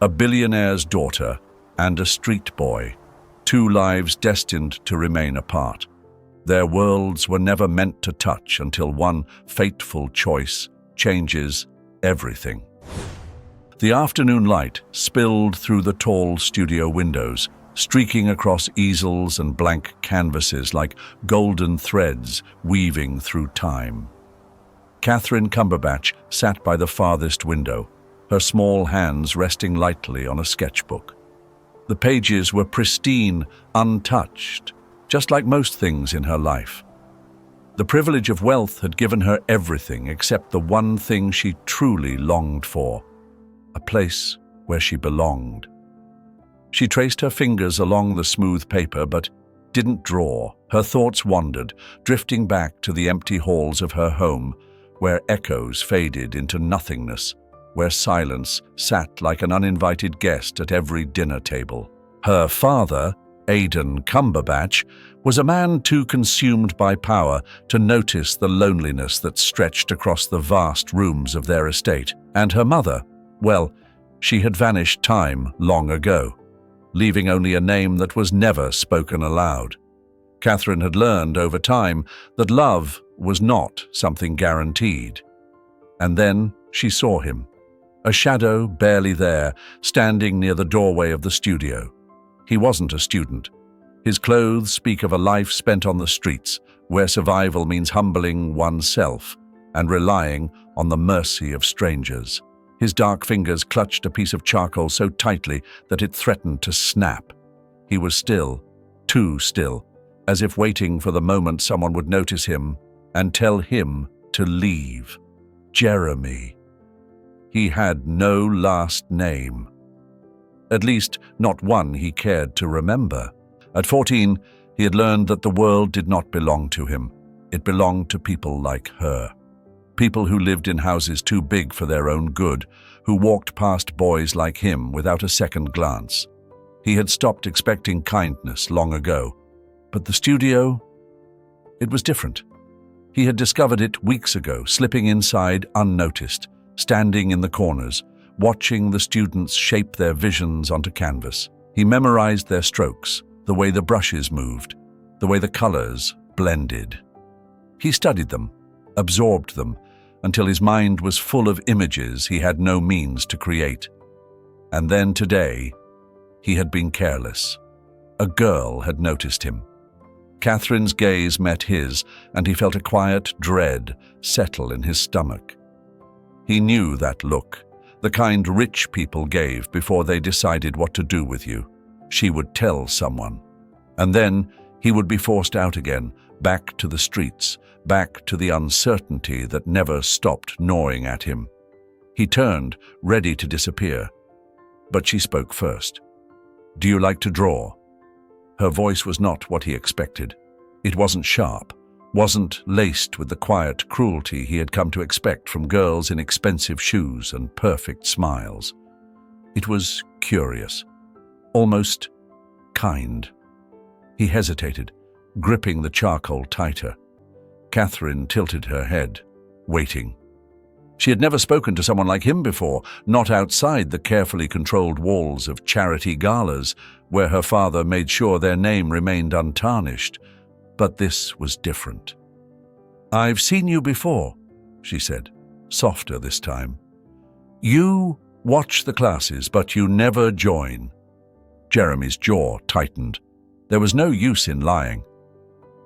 A billionaire's daughter and a street boy, two lives destined to remain apart. Their worlds were never meant to touch until one fateful choice changes everything. The afternoon light spilled through the tall studio windows, streaking across easels and blank canvases like golden threads weaving through time. Catherine Cumberbatch sat by the farthest window, her small hands resting lightly on a sketchbook. The pages were pristine, untouched, just like most things in her life. The privilege of wealth had given her everything except the one thing she truly longed for, a place where she belonged. She traced her fingers along the smooth paper, but didn't draw. Her thoughts wandered, drifting back to the empty halls of her home, where echoes faded into nothingness, where silence sat like an uninvited guest at every dinner table. Her father, Aidan Cumberbatch, was a man too consumed by power to notice the loneliness that stretched across the vast rooms of their estate. And her mother, well, she had vanished time long ago, leaving only a name that was never spoken aloud. Catherine had learned over time that love was not something guaranteed. And then she saw him, a shadow barely there, standing near the doorway of the studio. He wasn't a student. His clothes speak of a life spent on the streets, where survival means humbling oneself and relying on the mercy of strangers. His dark fingers clutched a piece of charcoal so tightly that it threatened to snap. He was still, too still, as if waiting for the moment someone would notice him and tell him to leave. Jeremy. He had no last name. At least, not one he cared to remember. At 14, he had learned that the world did not belong to him. It belonged to people like her. People who lived in houses too big for their own good, who walked past boys like him without a second glance. He had stopped expecting kindness long ago. But the studio? It was different. He had discovered it weeks ago, slipping inside unnoticed, standing in the corners, watching the students shape their visions onto canvas. He memorized their strokes, the way the brushes moved, the way the colors blended. He studied them, absorbed them, until his mind was full of images he had no means to create. And then today, he had been careless. A girl had noticed him. Catherine's gaze met his, and he felt a quiet dread settle in his stomach. He knew that look, the kind rich people gave before they decided what to do with you. She would tell someone. And then he would be forced out again, back to the streets, back to the uncertainty that never stopped gnawing at him. He turned, ready to disappear. But she spoke first. "Do you like to draw?" Her voice was not what he expected. It wasn't sharp, wasn't laced with the quiet cruelty he had come to expect from girls in expensive shoes and perfect smiles. It was curious, almost kind. He hesitated, gripping the charcoal tighter. Catherine tilted her head, waiting. She had never spoken to someone like him before, not outside the carefully controlled walls of charity galas, where her father made sure their name remained untarnished. But this was different. "I've seen you before," she said, softer this time. "You watch the classes, but you never join." Jeremy's jaw tightened. There was no use in lying.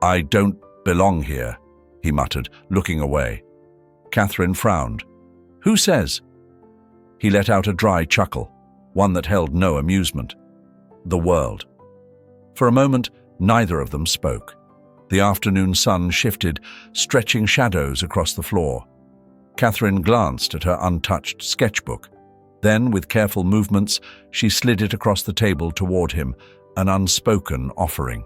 "I don't belong here," he muttered, looking away. Catherine frowned. "Who says?" He let out a dry chuckle, one that held no amusement. "The world." For a moment, neither of them spoke. The afternoon sun shifted, stretching shadows across the floor. Catherine glanced at her untouched sketchbook. Then, with careful movements, she slid it across the table toward him, an unspoken offering.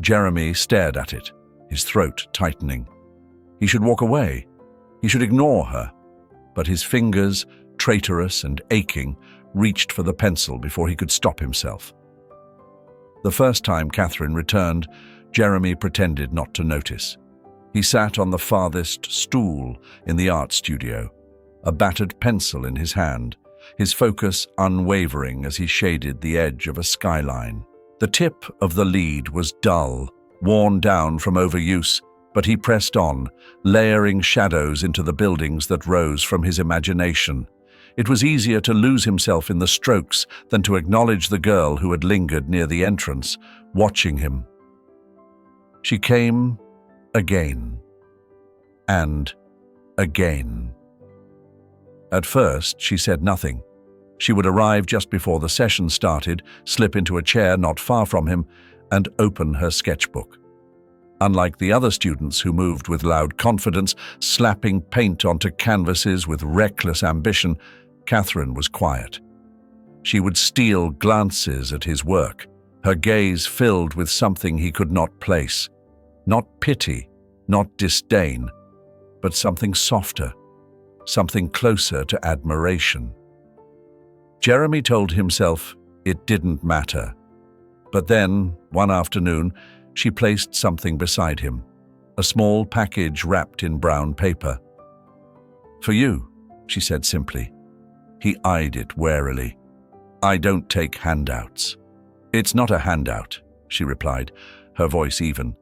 Jeremy stared at it, his throat tightening. He should walk away. He should ignore her. But his fingers, traitorous and aching, reached for the pencil before he could stop himself. The first time Catherine returned, Jeremy pretended not to notice. He sat on the farthest stool in the art studio, a battered pencil in his hand, his focus unwavering as he shaded the edge of a skyline. The tip of the lead was dull, worn down from overuse, but he pressed on, layering shadows into the buildings that rose from his imagination. It was easier to lose himself in the strokes than to acknowledge the girl who had lingered near the entrance, watching him. She came again, and again. At first, she said nothing. She would arrive just before the session started, slip into a chair not far from him, and open her sketchbook. Unlike the other students who moved with loud confidence, slapping paint onto canvases with reckless ambition, Catherine was quiet. She would steal glances at his work, her gaze filled with something he could not place. Not pity, not disdain, but something softer, something closer to admiration. Jeremy told himself it didn't matter. But then, one afternoon, she placed something beside him, a small package wrapped in brown paper. "For you," she said simply. He eyed it warily. "I don't take handouts." "It's not a handout," she replied, her voice even.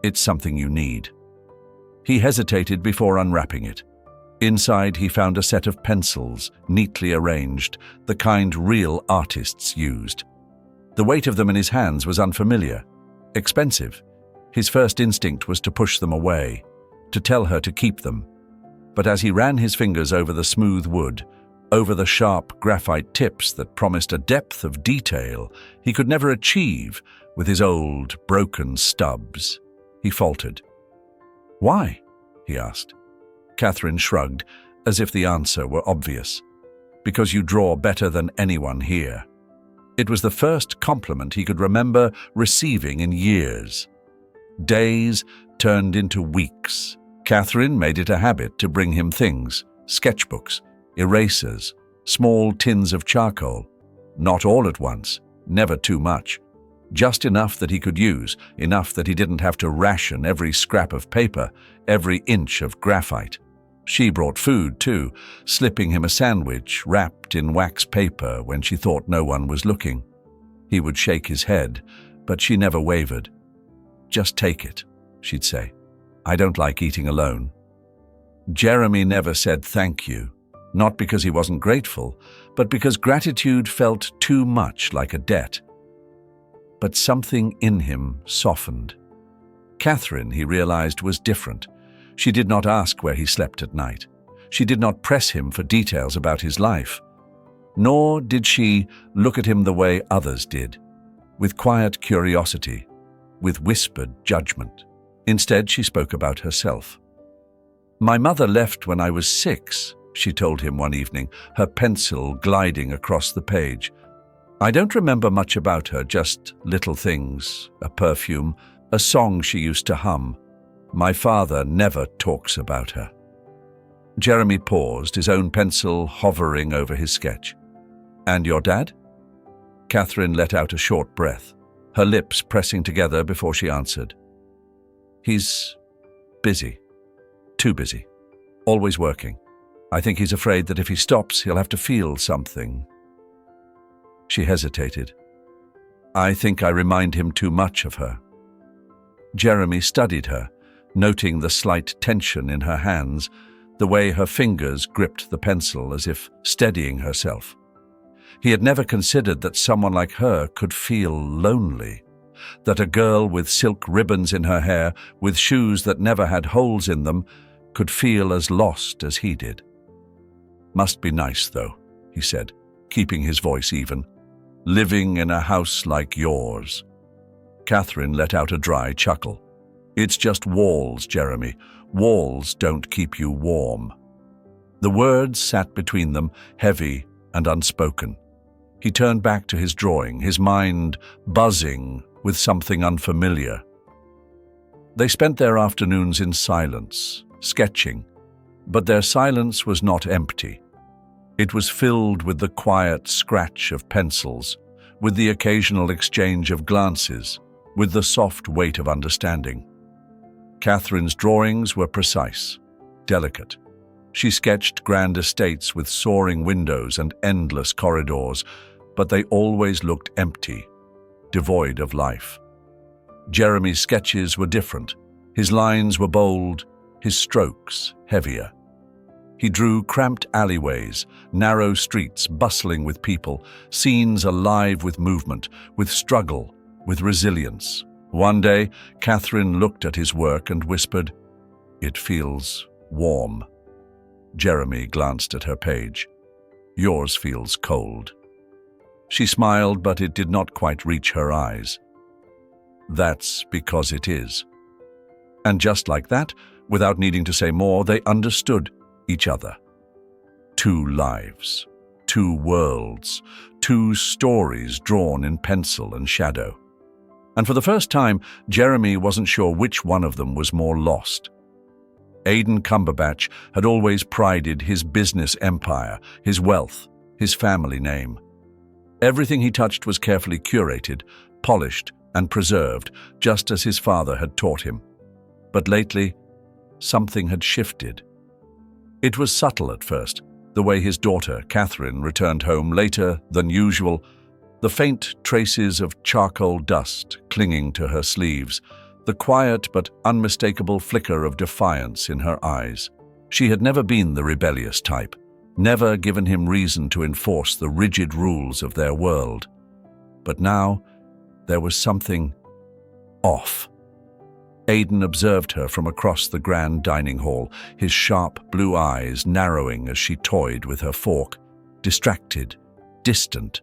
"It's something you need." He hesitated before unwrapping it. Inside, he found a set of pencils, neatly arranged, the kind real artists used. The weight of them in his hands was unfamiliar, expensive. His first instinct was to push them away, to tell her to keep them. But as he ran his fingers over the smooth wood, over the sharp graphite tips that promised a depth of detail he could never achieve with his old, broken stubs, he faltered. "Why?" he asked. Catherine shrugged, as if the answer were obvious. "Because you draw better than anyone here." It was the first compliment he could remember receiving in years. Days turned into weeks. Catherine made it a habit to bring him things, sketchbooks, erasers, small tins of charcoal. Not all at once, never too much. Just enough that he could use, enough that he didn't have to ration every scrap of paper, every inch of graphite. She brought food, too, slipping him a sandwich wrapped in wax paper when she thought no one was looking. He would shake his head, but she never wavered. "Just take it," she'd say. "I don't like eating alone." Jeremy never said thank you, not because he wasn't grateful, but because gratitude felt too much like a debt. But something in him softened. Catherine, he realized, was different. She did not ask where he slept at night. She did not press him for details about his life. Nor did she look at him the way others did, with quiet curiosity, with whispered judgment. Instead, she spoke about herself. "My mother left when I was 6, she told him one evening, her pencil gliding across the page. "I don't remember much about her, just little things, a perfume, a song she used to hum. My father never talks about her." Jeremy paused, his own pencil hovering over his sketch. "And your dad?" Catherine let out a short breath, her lips pressing together before she answered. "He's busy. Too busy. Always working. I think he's afraid that if he stops, he'll have to feel something." She hesitated. "I think I remind him too much of her." Jeremy studied her, noting the slight tension in her hands, the way her fingers gripped the pencil as if steadying herself. He had never considered that someone like her could feel lonely, that a girl with silk ribbons in her hair, with shoes that never had holes in them, could feel as lost as he did. "Must be nice, though," he said, keeping his voice even. "Living in a house like yours." Catherine let out a dry chuckle. "It's just walls, Jeremy. Walls don't keep you warm." The words sat between them, heavy and unspoken. He turned back to his drawing, his mind buzzing with something unfamiliar. They spent their afternoons in silence, sketching, but their silence was not empty. It was filled with the quiet scratch of pencils, with the occasional exchange of glances, with the soft weight of understanding. Catherine's drawings were precise, delicate. She sketched grand estates with soaring windows and endless corridors, but they always looked empty, devoid of life. Jeremy's sketches were different. His lines were bold, his strokes heavier. He drew cramped alleyways, narrow streets bustling with people, scenes alive with movement, with struggle, with resilience. One day, Catherine looked at his work and whispered, "It feels warm." Jeremy glanced at her page. "Yours feels cold." She smiled, but it did not quite reach her eyes. "That's because it is." And just like that, without needing to say more, they understood each other. Two lives, two worlds, two stories drawn in pencil and shadow. And for the first time, Jeremy wasn't sure which one of them was more lost. Aidan Cumberbatch had always prided his business empire, his wealth, his family name. Everything he touched was carefully curated, polished, and preserved, just as his father had taught him. But lately, something had shifted. It was subtle at first, the way his daughter, Catherine, returned home later than usual, the faint traces of charcoal dust clinging to her sleeves, the quiet but unmistakable flicker of defiance in her eyes. She had never been the rebellious type, never given him reason to enforce the rigid rules of their world. But now, there was something off. Aidan observed her from across the grand dining hall, his sharp blue eyes narrowing as she toyed with her fork, distracted, distant.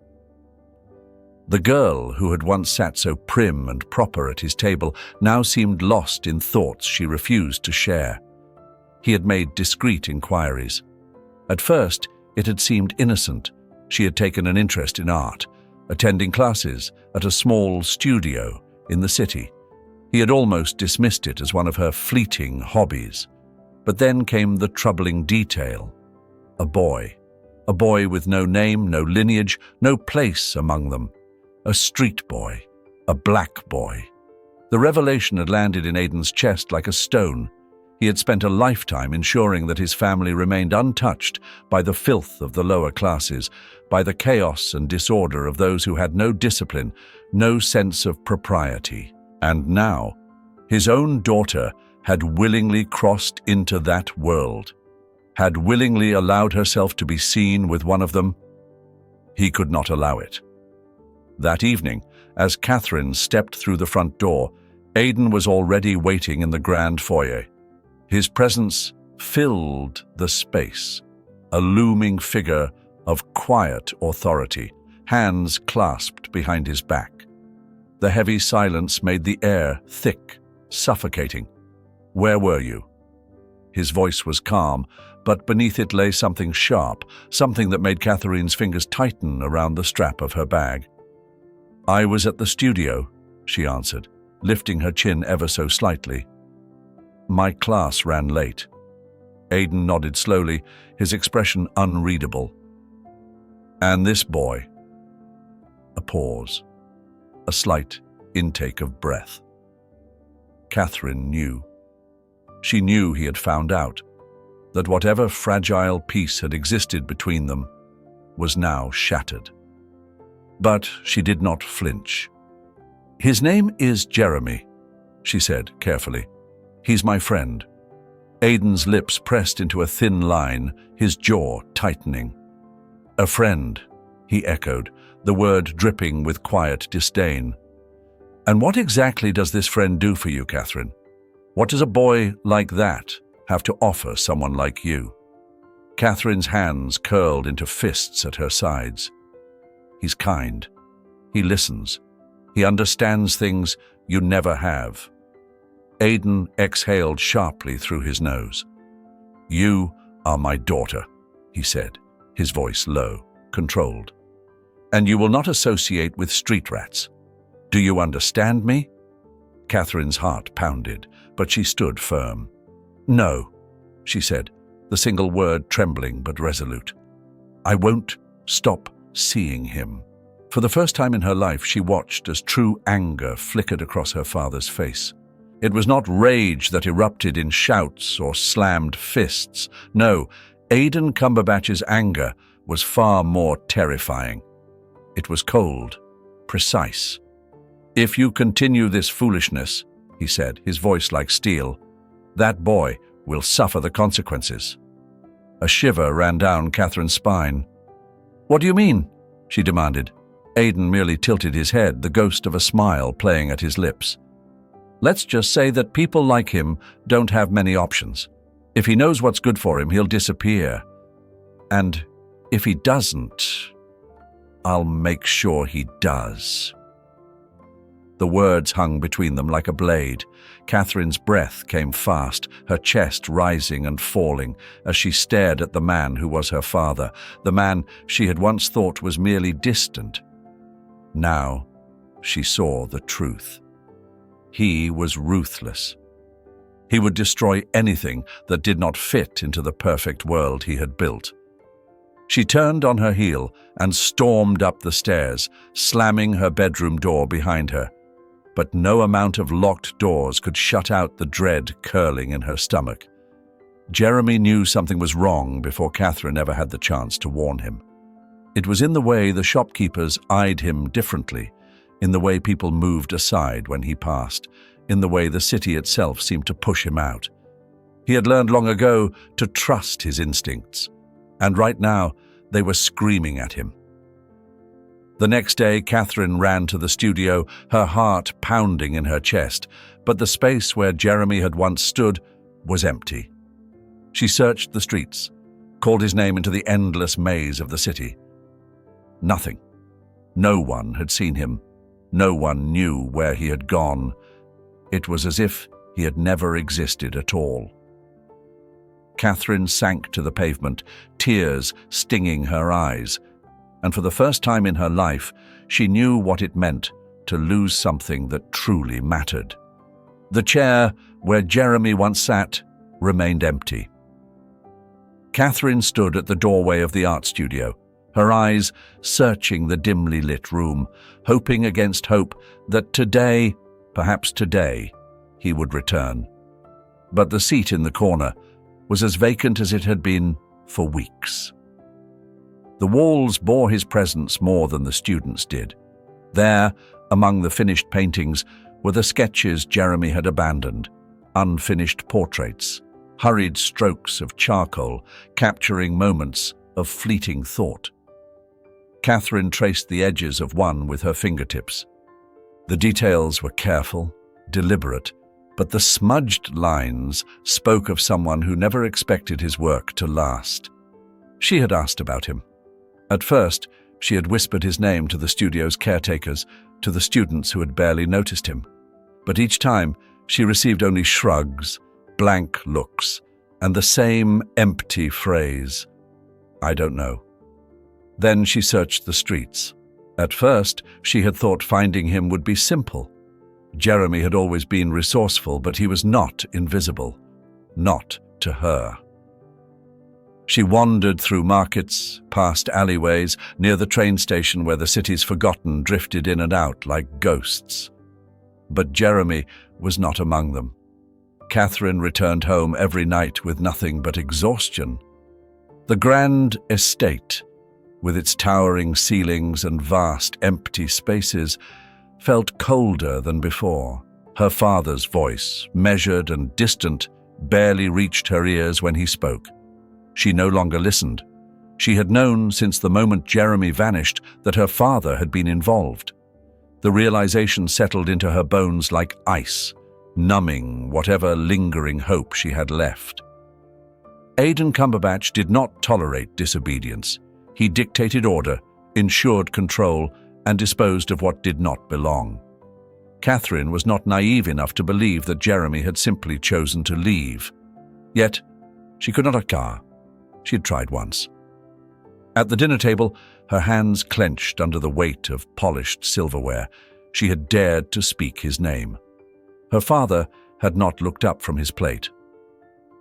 The girl who had once sat so prim and proper at his table now seemed lost in thoughts she refused to share. He had made discreet inquiries. At first, it had seemed innocent. She had taken an interest in art, attending classes at a small studio in the city. He had almost dismissed it as one of her fleeting hobbies. But then came the troubling detail. A boy with no name, no lineage, no place among them. A street boy, a black boy. The revelation had landed in Aidan's chest like a stone. He had spent a lifetime ensuring that his family remained untouched by the filth of the lower classes, by the chaos and disorder of those who had no discipline, no sense of propriety. And now, his own daughter had willingly crossed into that world, had willingly allowed herself to be seen with one of them. He could not allow it. That evening, as Catherine stepped through the front door, Aidan was already waiting in the grand foyer. His presence filled the space, a looming figure of quiet authority, hands clasped behind his back. The heavy silence made the air thick, suffocating. "Where were you?" His voice was calm, but beneath it lay something sharp, something that made Catherine's fingers tighten around the strap of her bag. "I was at the studio," she answered, lifting her chin ever so slightly. "My class ran late." Aidan nodded slowly, his expression unreadable. "And this boy?" A pause. A slight intake of breath. Catherine knew. She knew he had found out, that whatever fragile peace had existed between them was now shattered. But she did not flinch. "His name is Jeremy," she said carefully. "He's my friend." Aidan's lips pressed into a thin line, his jaw tightening. "A friend," he echoed, the word dripping with quiet disdain. "And what exactly does this friend do for you, Catherine? What does a boy like that have to offer someone like you?" Catherine's hands curled into fists at her sides. "He's kind. He listens. He understands things you never have." Aidan exhaled sharply through his nose. "You are my daughter," he said, his voice low, controlled. "And you will not associate with street rats. Do you understand me?" Catherine's heart pounded, but she stood firm. "No," she said, the single word trembling but resolute. "I won't stop seeing him." For the first time in her life, she watched as true anger flickered across her father's face. It was not rage that erupted in shouts or slammed fists. No, Aidan Cumberbatch's anger was far more terrifying. It was cold, precise. "If you continue this foolishness," he said, his voice like steel, "that boy will suffer the consequences." A shiver ran down Catherine's spine. "What do you mean?" she demanded. Aidan merely tilted his head, the ghost of a smile playing at his lips. "Let's just say that people like him don't have many options. If he knows what's good for him, he'll disappear. And if he doesn't, I'll make sure he does." The words hung between them like a blade. Catherine's breath came fast, her chest rising and falling as she stared at the man who was her father, the man she had once thought was merely distant. Now she saw the truth. He was ruthless. He would destroy anything that did not fit into the perfect world he had built. She turned on her heel and stormed up the stairs, slamming her bedroom door behind her. But no amount of locked doors could shut out the dread curling in her stomach. Jeremy knew something was wrong before Catherine ever had the chance to warn him. It was in the way the shopkeepers eyed him differently, in the way people moved aside when he passed, in the way the city itself seemed to push him out. He had learned long ago to trust his instincts, and right now they were screaming at him. The next day, Catherine ran to the studio, her heart pounding in her chest, but the space where Jeremy had once stood was empty. She searched the streets, called his name into the endless maze of the city. Nothing. No one had seen him. No one knew where he had gone. It was as if he had never existed at all. Catherine sank to the pavement, tears stinging her eyes, and for the first time in her life, she knew what it meant to lose something that truly mattered. The chair where Jeremy once sat remained empty. Catherine stood at the doorway of the art studio, her eyes searching the dimly lit room, hoping against hope that today, perhaps today, he would return. But the seat in the corner was as vacant as it had been for weeks. The walls bore his presence more than the students did. There, among the finished paintings, were the sketches Jeremy had abandoned, unfinished portraits, hurried strokes of charcoal capturing moments of fleeting thought. Catherine traced the edges of one with her fingertips. The details were careful, deliberate, but the smudged lines spoke of someone who never expected his work to last. She had asked about him. At first, she had whispered his name to the studio's caretakers, to the students who had barely noticed him. But each time, she received only shrugs, blank looks, and the same empty phrase, "I don't know." Then she searched the streets. At first, she had thought finding him would be simple. Jeremy had always been resourceful, but he was not invisible. Not to her. She wandered through markets, past alleyways, near the train station where the city's forgotten drifted in and out like ghosts. But Jeremy was not among them. Catherine returned home every night with nothing but exhaustion. The grand estate, with its towering ceilings and vast empty spaces, felt colder than before. Her father's voice, measured and distant, barely reached her ears when he spoke. She no longer listened. She had known since the moment Jeremy vanished that her father had been involved. The realization settled into her bones like ice, numbing whatever lingering hope she had left. Aidan Cumberbatch did not tolerate disobedience. He dictated order, ensured control, and disposed of what did not belong. Catherine was not naive enough to believe that Jeremy had simply chosen to leave. Yet, she could not car. She had tried once. At the dinner table, her hands clenched under the weight of polished silverware. She had dared to speak his name. Her father had not looked up from his plate.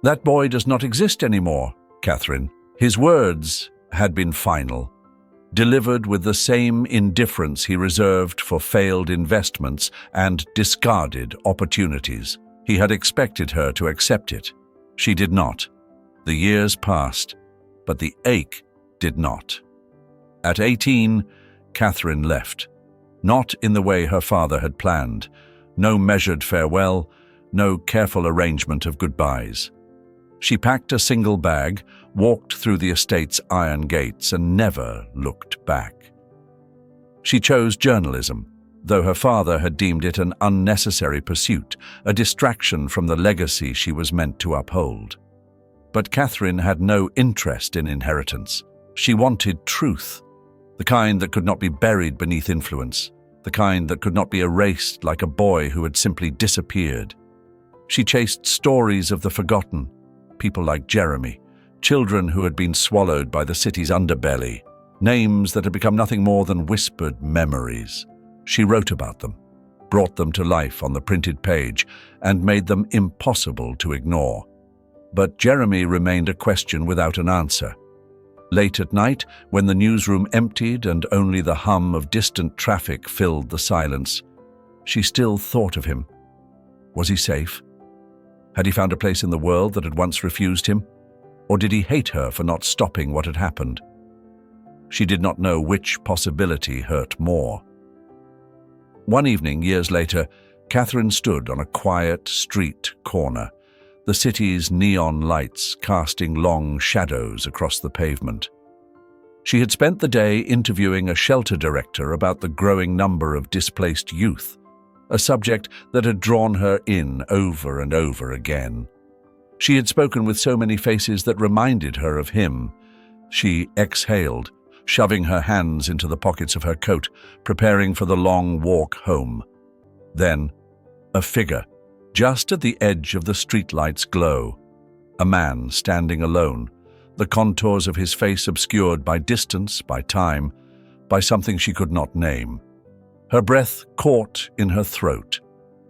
"That boy does not exist anymore, Catherine." His words had been final, delivered with the same indifference he reserved for failed investments and discarded opportunities. He had expected her to accept it. She did not. The years passed, but the ache did not. At 18, Catherine left. Not in the way her father had planned. No measured farewell, no careful arrangement of goodbyes. She packed a single bag, walked through the estate's iron gates, and never looked back. She chose journalism, though her father had deemed it an unnecessary pursuit, a distraction from the legacy she was meant to uphold. But Catherine had no interest in inheritance. She wanted truth, the kind that could not be buried beneath influence, the kind that could not be erased like a boy who had simply disappeared. She chased stories of the forgotten, people like Jeremy, children who had been swallowed by the city's underbelly, names that had become nothing more than whispered memories. She wrote about them, brought them to life on the printed page, and made them impossible to ignore. But Jeremy remained a question without an answer. Late at night, when the newsroom emptied and only the hum of distant traffic filled the silence, she still thought of him. Was he safe? Had he found a place in the world that had once refused him? Or did he hate her for not stopping what had happened? She did not know which possibility hurt more. One evening, years later, Catherine stood on a quiet street corner, the city's neon lights casting long shadows across the pavement. She had spent the day interviewing a shelter director about the growing number of displaced youth, a subject that had drawn her in over and over again. She had spoken with so many faces that reminded her of him. She exhaled, shoving her hands into the pockets of her coat, preparing for the long walk home. Then, a figure, just at the edge of the streetlight's glow. A man standing alone, the contours of his face obscured by distance, by time, by something she could not name. Her breath caught in her throat.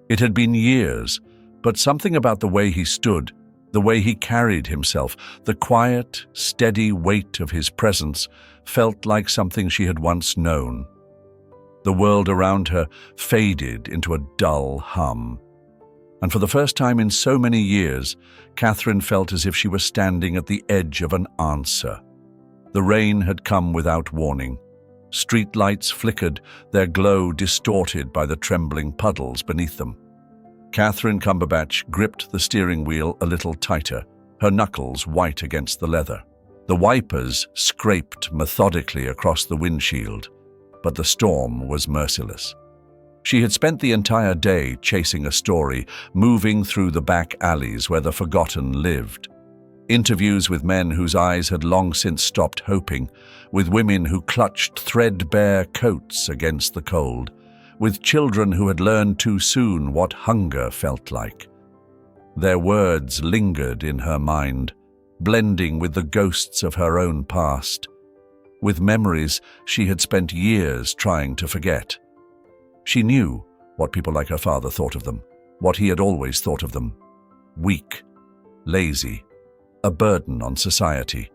It had been years, but something about the way he stood, the way he carried himself, the quiet, steady weight of his presence felt like something she had once known. The world around her faded into a dull hum. And for the first time in so many years, Catherine felt as if she were standing at the edge of an answer. The rain had come without warning. Street lights flickered, their glow distorted by the trembling puddles beneath them. Catherine Cumberbatch gripped the steering wheel a little tighter, her knuckles white against the leather. The wipers scraped methodically across the windshield, but the storm was merciless. She had spent the entire day chasing a story, moving through the back alleys where the forgotten lived. Interviews with men whose eyes had long since stopped hoping, with women who clutched threadbare coats against the cold, with children who had learned too soon what hunger felt like. Their words lingered in her mind, blending with the ghosts of her own past, with memories she had spent years trying to forget. She knew what people like her father thought of them, what he had always thought of them: weak, lazy, a burden on society.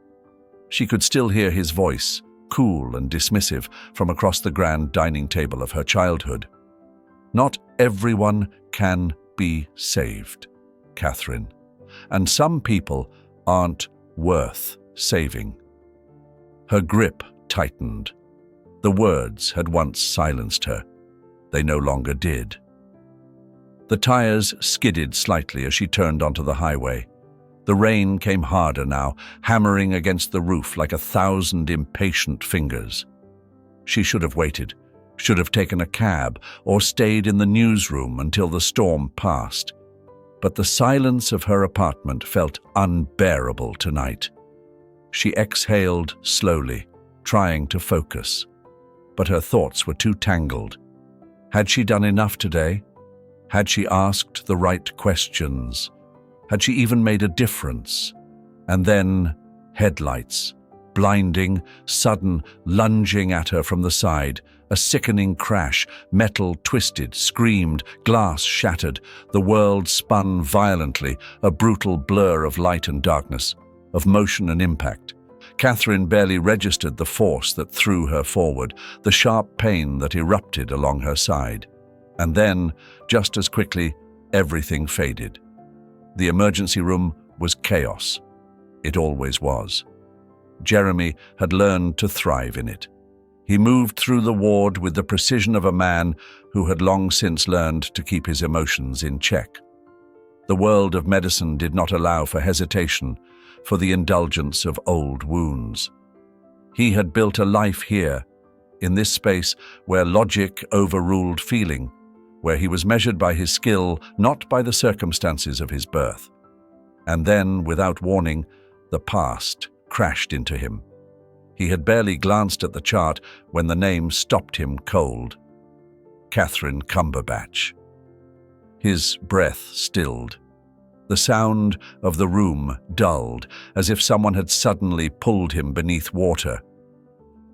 She could still hear his voice, cool and dismissive, from across the grand dining table of her childhood. Not everyone can be saved, Catherine, and some people aren't worth saving. Her grip tightened. The words had once silenced her. They no longer did. The tires skidded slightly as she turned onto the highway. The rain came harder now, hammering against the roof like 1,000 impatient fingers. She should have waited, should have taken a cab, or stayed in the newsroom until the storm passed. But the silence of her apartment felt unbearable tonight. She exhaled slowly, trying to focus. But her thoughts were too tangled. Had she done enough today? Had she asked the right questions? Had she even made a difference? And then, headlights, blinding, sudden, lunging at her from the side, a sickening crash, metal twisted, screamed, glass shattered, the world spun violently, a brutal blur of light and darkness, of motion and impact. Catherine barely registered the force that threw her forward, the sharp pain that erupted along her side. And then, just as quickly, Everything faded. The emergency room was chaos. It always was. Jeremy had learned to thrive in it. He moved through the ward with the precision of a man who had long since learned to keep his emotions in check. The world of medicine did not allow for hesitation, for the indulgence of old wounds. He had built a life here, in this space where logic overruled feeling, where he was measured by his skill, not by the circumstances of his birth. And then, without warning, the past crashed into him. He had barely glanced at the chart when the name stopped him cold. Catherine Cumberbatch. His breath stilled. The sound of the room dulled, as if someone had suddenly pulled him beneath water.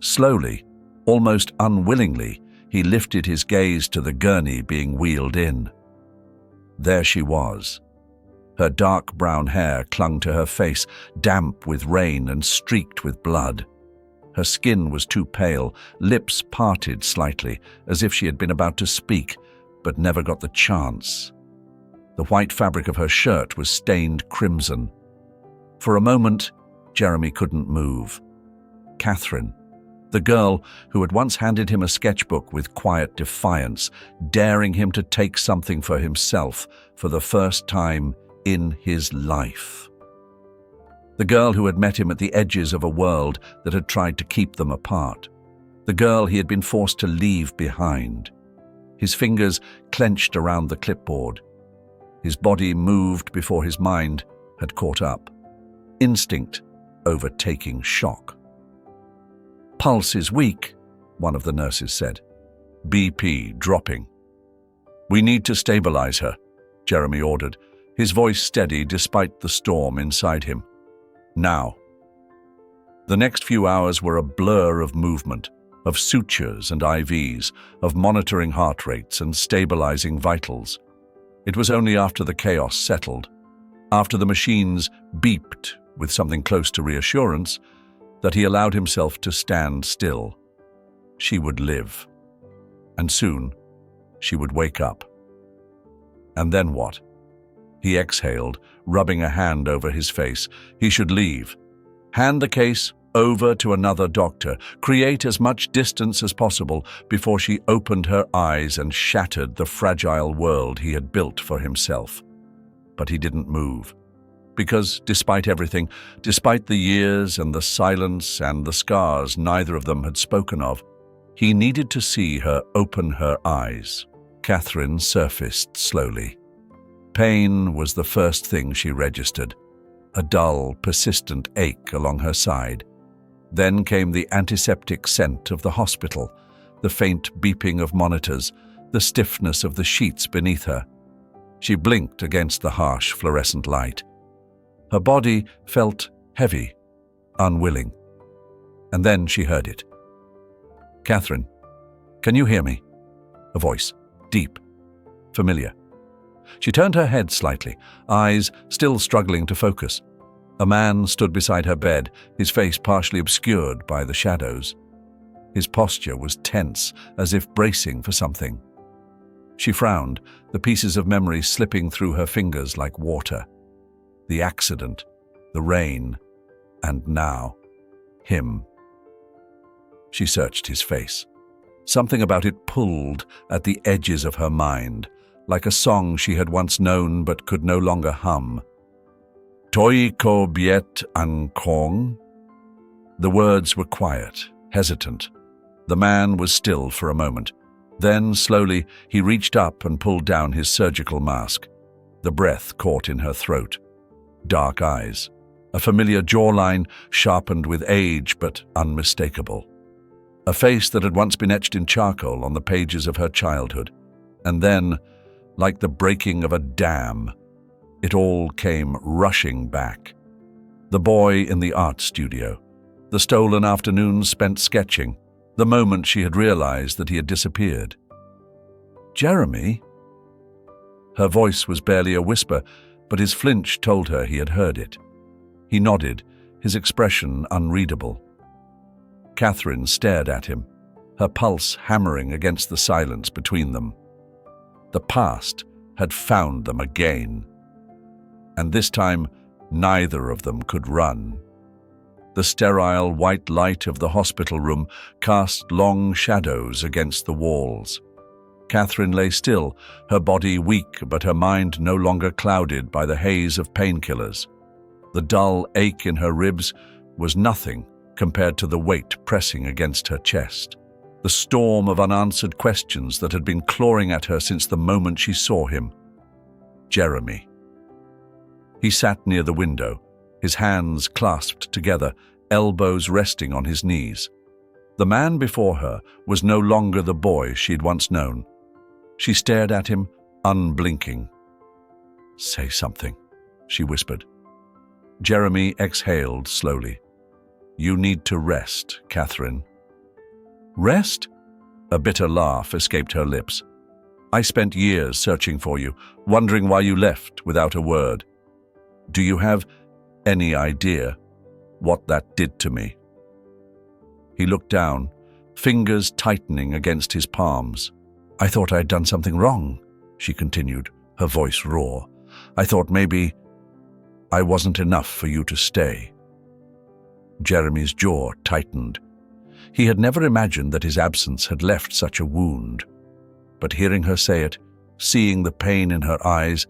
Slowly, almost unwillingly, he lifted his gaze to the gurney being wheeled in. There she was. Her dark brown hair clung to her face, damp with rain and streaked with blood. Her skin was too pale, lips parted slightly, as if she had been about to speak, but never got the chance. The white fabric of her shirt was stained crimson. For a moment, Jeremy couldn't move. Catherine, the girl who had once handed him a sketchbook with quiet defiance, daring him to take something for himself for the first time in his life. The girl who had met him at the edges of a world that had tried to keep them apart. The girl he had been forced to leave behind. His fingers clenched around the clipboard. His body moved before his mind had caught up. Instinct overtaking shock. "Pulse is weak," one of the nurses said. "BP dropping." "We need to stabilize her," Jeremy ordered, his voice steady despite the storm inside him. "Now." The next few hours were a blur of movement, of sutures and IVs, of monitoring heart rates and stabilizing vitals. It was only after the chaos settled, after the machines beeped with something close to reassurance, that he allowed himself to stand still. She would live. And soon, she would wake up. And then what? He exhaled, rubbing a hand over his face. He should leave. Hand the case over to another doctor. Create as much distance as possible before she opened her eyes and shattered the fragile world he had built for himself. But he didn't move. Because despite everything, despite the years and the silence and the scars neither of them had spoken of, he needed to see her open her eyes. Catherine surfaced slowly. Pain was the first thing she registered, a dull, persistent ache along her side. Then came the antiseptic scent of the hospital, the faint beeping of monitors, the stiffness of the sheets beneath her. She blinked against the harsh fluorescent light. Her body felt heavy, unwilling. And then she heard it. "Catherine, can you hear me?" A voice, deep, familiar. She turned her head slightly, eyes still struggling to focus. A man stood beside her bed, his face partially obscured by the shadows. His posture was tense, as if bracing for something. She frowned, the pieces of memory slipping through her fingers like water. The accident, the rain, and now, him. She searched his face. Something about it pulled at the edges of her mind, like a song she had once known but could no longer hum. "Toi ko biet an kong?" The words were quiet, hesitant. The man was still for a moment. Then, slowly, he reached up and pulled down his surgical mask. The breath caught in her throat. Dark eyes. A familiar jawline, sharpened with age but unmistakable. A face that had once been etched in charcoal on the pages of her childhood. And then, like the breaking of a dam, it all came rushing back. The boy in the art studio. The stolen afternoons spent sketching. The moment she had realized that he had disappeared. "Jeremy?" Her voice was barely a whisper, but his flinch told her he had heard it. He nodded, his expression unreadable. Catherine stared at him, her pulse hammering against the silence between them. The past had found them again. And this time, neither of them could run. The sterile white light of the hospital room cast long shadows against the walls. Catherine lay still, her body weak but her mind no longer clouded by the haze of painkillers. The dull ache in her ribs was nothing compared to the weight pressing against her chest, the storm of unanswered questions that had been clawing at her since the moment she saw him. Jeremy. He sat near the window, his hands clasped together, elbows resting on his knees. The man before her was no longer the boy she'd once known. She stared at him, unblinking. "Say something," she whispered. Jeremy exhaled slowly. "You need to rest, Catherine." "Rest?" A bitter laugh escaped her lips. "I spent years searching for you, wondering why you left without a word. Do you have any idea what that did to me?" He looked down, fingers tightening against his palms. "I thought I'd done something wrong," she continued, her voice raw. "I thought maybe I wasn't enough for you to stay." Jeremy's jaw tightened. He had never imagined that his absence had left such a wound. But hearing her say it, seeing the pain in her eyes,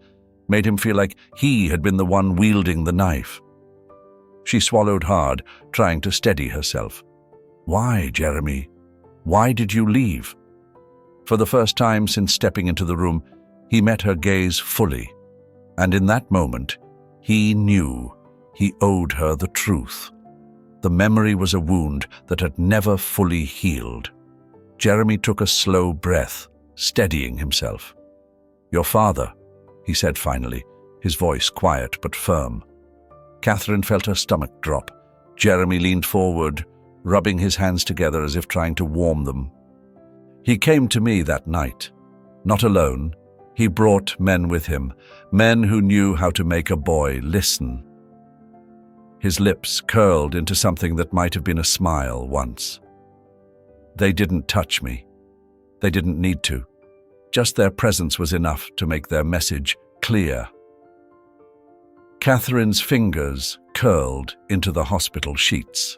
made him feel like he had been the one wielding the knife. She swallowed hard, trying to steady herself. "Why, Jeremy? Why did you leave?" For the first time since stepping into the room, he met her gaze fully, and in that moment, he knew he owed her the truth. The memory was a wound that had never fully healed. Jeremy took a slow breath, steadying himself. "Your father," he said finally, his voice quiet but firm. Catherine felt her stomach drop. Jeremy leaned forward, rubbing his hands together as if trying to warm them. "He came to me that night. Not alone. He brought men with him, men who knew how to make a boy listen." His lips curled into something that might have been a smile once. "They didn't touch me. They didn't need to. Just their presence was enough to make their message clear." Catherine's fingers curled into the hospital sheets.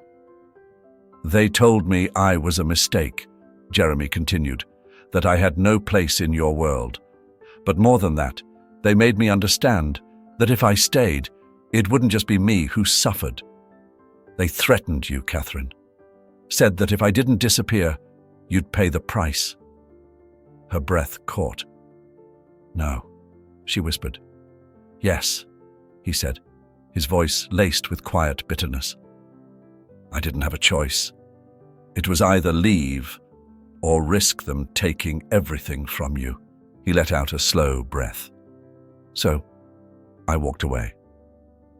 "They told me I was a mistake," Jeremy continued, "that I had no place in your world. But more than that, they made me understand that if I stayed, it wouldn't just be me who suffered. They threatened you, Catherine. Said that if I didn't disappear, you'd pay the price." Her breath caught. "No," she whispered. "Yes," he said, his voice laced with quiet bitterness. "I didn't have a choice. It was either leave or risk them taking everything from you." He let out a slow breath. "So, I walked away.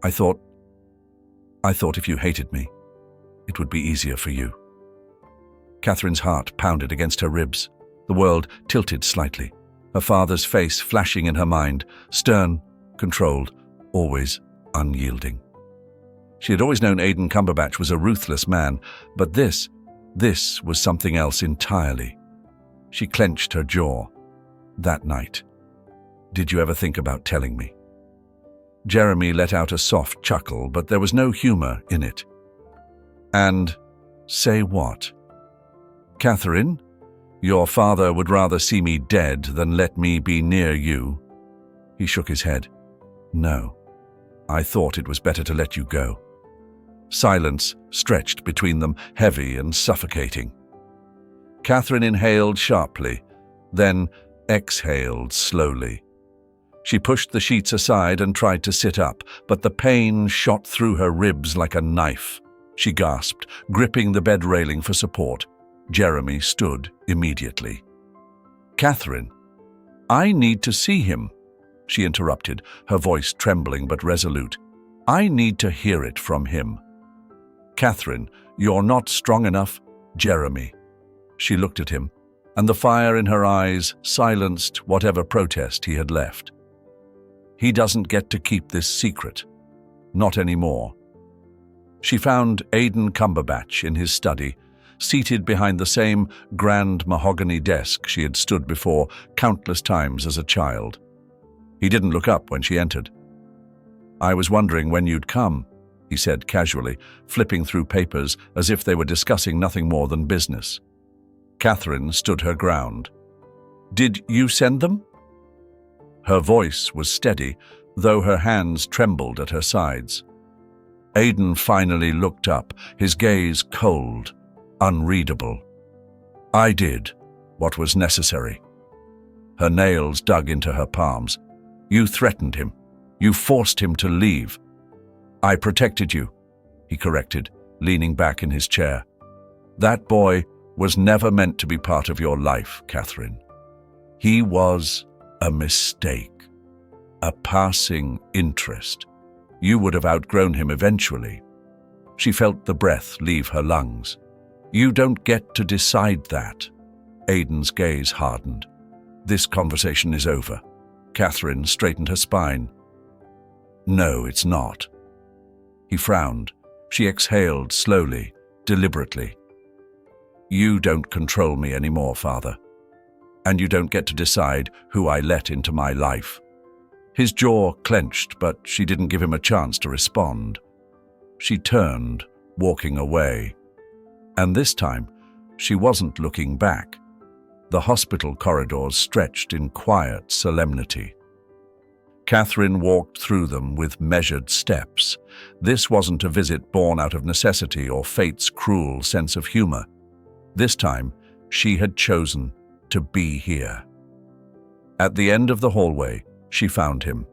I thought if you hated me, it would be easier for you." Catherine's heart pounded against her ribs. The world tilted slightly, her father's face flashing in her mind, stern, controlled, always unyielding. She had always known Aidan Cumberbatch was a ruthless man, but this was something else entirely. She clenched her jaw. "That night, did you ever think about telling me?" Jeremy let out a soft chuckle, but there was no humor in it. "And say what?" "Catherine, your father would rather see me dead than let me be near you." He shook his head. "No, I thought it was better to let you go." Silence stretched between them, heavy and suffocating. Catherine inhaled sharply, then exhaled slowly. She pushed the sheets aside and tried to sit up, but the pain shot through her ribs like a knife. She gasped, gripping the bed railing for support. Jeremy stood immediately. "Catherine, I need to see him," she interrupted, her voice trembling but resolute. "I need to hear it from him." "Catherine, you're not strong enough." "Jeremy." She looked at him, and the fire in her eyes silenced whatever protest he had left. "He doesn't get to keep this secret. Not anymore." She found Aidan Cumberbatch in his study, seated behind the same grand mahogany desk she had stood before countless times as a child. He didn't look up when she entered. "I was wondering when you'd come," he said casually, flipping through papers as if they were discussing nothing more than business. Catherine stood her ground. "Did you send them?" Her voice was steady, though her hands trembled at her sides. Aidan finally looked up, his gaze cold, unreadable. "I did what was necessary." Her nails dug into her palms. "You threatened him. You forced him to leave." "I protected you," he corrected, leaning back in his chair. "That boy was never meant to be part of your life, Catherine. He was a mistake, a passing interest. You would have outgrown him eventually." She felt the breath leave her lungs. "You don't get to decide that." Aidan's gaze hardened. "This conversation is over." Catherine straightened her spine. "No, it's not." He frowned. She exhaled slowly, deliberately. "You don't control me anymore, Father. And you don't get to decide who I let into my life." His jaw clenched, but she didn't give him a chance to respond. She turned, walking away. And this time, she wasn't looking back. The hospital corridors stretched in quiet solemnity. Catherine walked through them with measured steps. This wasn't a visit born out of necessity or fate's cruel sense of humor. This time, she had chosen to be here. At the end of the hallway, she found him.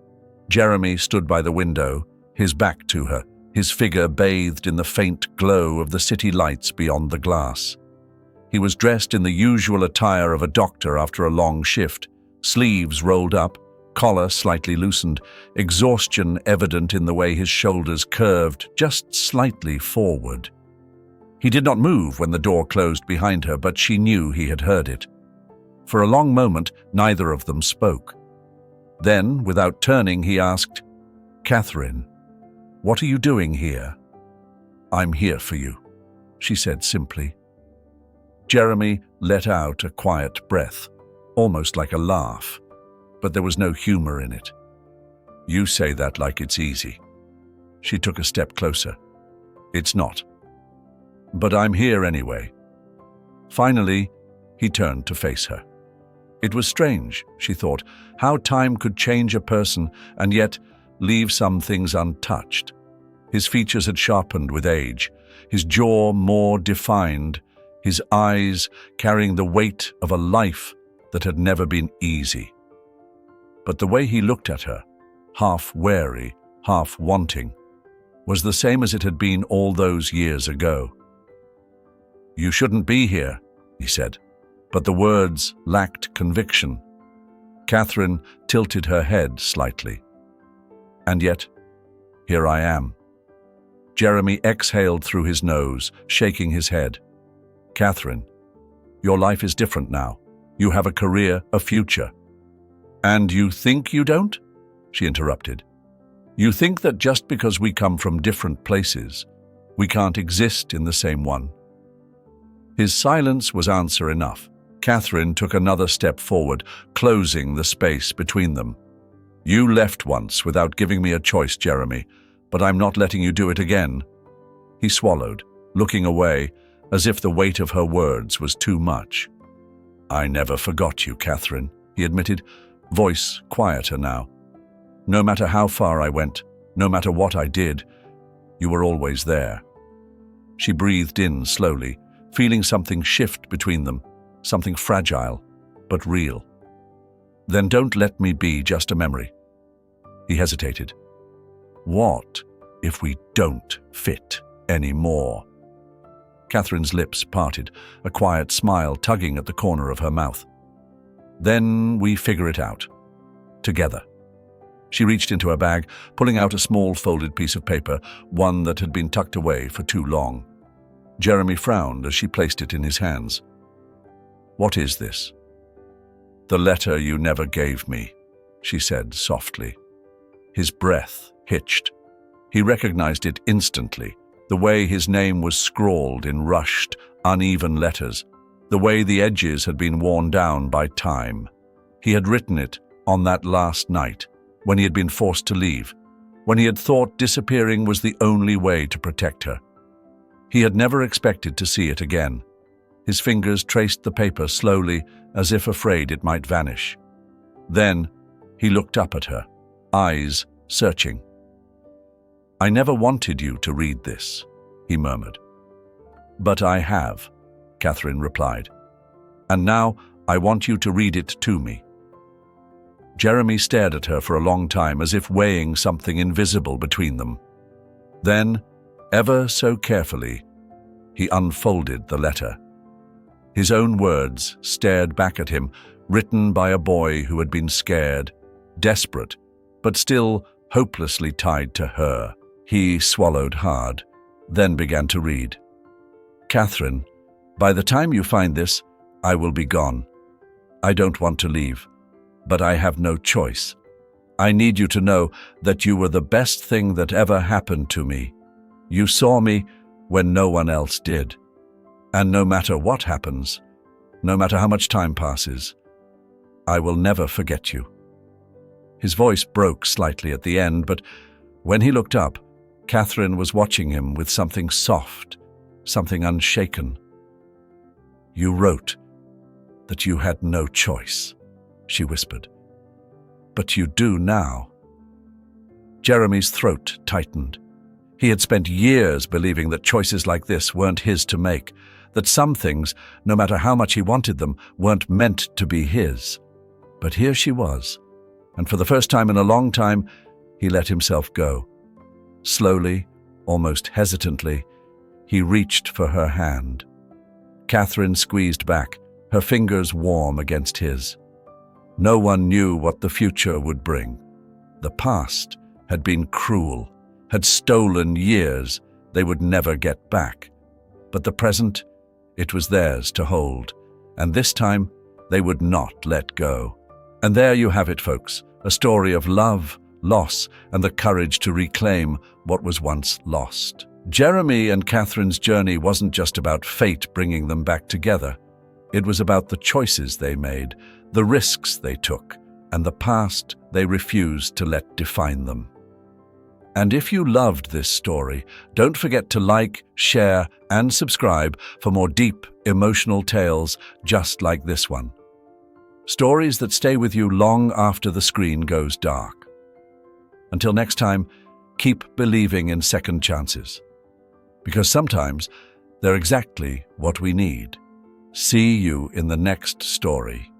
Jeremy stood by the window, his back to her, his figure bathed in the faint glow of the city lights beyond the glass. He was dressed in the usual attire of a doctor after a long shift, sleeves rolled up, collar slightly loosened, exhaustion evident in the way his shoulders curved just slightly forward. He did not move when the door closed behind her, but she knew he had heard it. For a long moment, neither of them spoke. Then, without turning, he asked, "Catherine, what are you doing here?" "I'm here for you," she said simply. Jeremy let out a quiet breath, almost like a laugh, but there was no humor in it. "You say that like it's easy." She took a step closer. "It's not. But I'm here anyway." Finally, he turned to face her. It was strange, she thought, how time could change a person and yet leave some things untouched. His features had sharpened with age, his jaw more defined, his eyes carrying the weight of a life that had never been easy. But the way he looked at her, half wary, half wanting, was the same as it had been all those years ago. "You shouldn't be here," he said, but the words lacked conviction. Catherine tilted her head slightly. "And yet, here I am." Jeremy exhaled through his nose, shaking his head. "Catherine, your life is different now. You have a career, a future." "And you think you don't?" she interrupted. "You think that just because we come from different places, we can't exist in the same one?" His silence was answer enough. Catherine took another step forward, closing the space between them. "You left once without giving me a choice, Jeremy, but I'm not letting you do it again." He swallowed, looking away, as if the weight of her words was too much. "I never forgot you, Catherine," he admitted, voice quieter now. "No matter how far I went, no matter what I did, you were always there." She breathed in slowly, feeling something shift between them, something fragile, but real. "Then don't let me be just a memory." He hesitated. "What if we don't fit anymore?" Catherine's lips parted, a quiet smile tugging at the corner of her mouth. "Then we figure it out. Together." She reached into her bag, pulling out a small folded piece of paper, one that had been tucked away for too long. Jeremy frowned as she placed it in his hands. "What is this?" "The letter you never gave me," she said softly. His breath hitched. He recognized it instantly, the way his name was scrawled in rushed, uneven letters, the way the edges had been worn down by time. He had written it on that last night, when he had been forced to leave, when he had thought disappearing was the only way to protect her. He had never expected to see it again. His fingers traced the paper slowly, as if afraid it might vanish. Then he looked up at her, eyes searching. "I never wanted you to read this," he murmured. "But I have," Catherine replied. "And now I want you to read it to me." Jeremy stared at her for a long time, as if weighing something invisible between them. Then, ever so carefully, he unfolded the letter. His own words stared back at him, written by a boy who had been scared, desperate, but still hopelessly tied to her. He swallowed hard, then began to read. "Catherine, by the time you find this, I will be gone. I don't want to leave, but I have no choice. I need you to know that you were the best thing that ever happened to me. You saw me when no one else did. And no matter what happens, no matter how much time passes, I will never forget you." His voice broke slightly at the end, but when he looked up, Catherine was watching him with something soft, something unshaken. "You wrote that you had no choice," she whispered. "But you do now." Jeremy's throat tightened. He had spent years believing that choices like this weren't his to make, that some things, no matter how much he wanted them, weren't meant to be his. But here she was, and for the first time in a long time, he let himself go. Slowly, almost hesitantly, he reached for her hand. Catherine squeezed back, her fingers warm against his. No one knew what the future would bring. The past had been cruel, had stolen years they would never get back. But the present, it was theirs to hold, and this time they would not let go. And there you have it, folks, a story of love, loss, and the courage to reclaim what was once lost. Jeremy and Catherine's journey wasn't just about fate bringing them back together. It was about the choices they made, the risks they took, and the past they refused to let define them. And if you loved this story, don't forget to like, share, and subscribe for more deep, emotional tales just like this one. Stories that stay with you long after the screen goes dark. Until next time, keep believing in second chances, because sometimes they're exactly what we need. See you in the next story.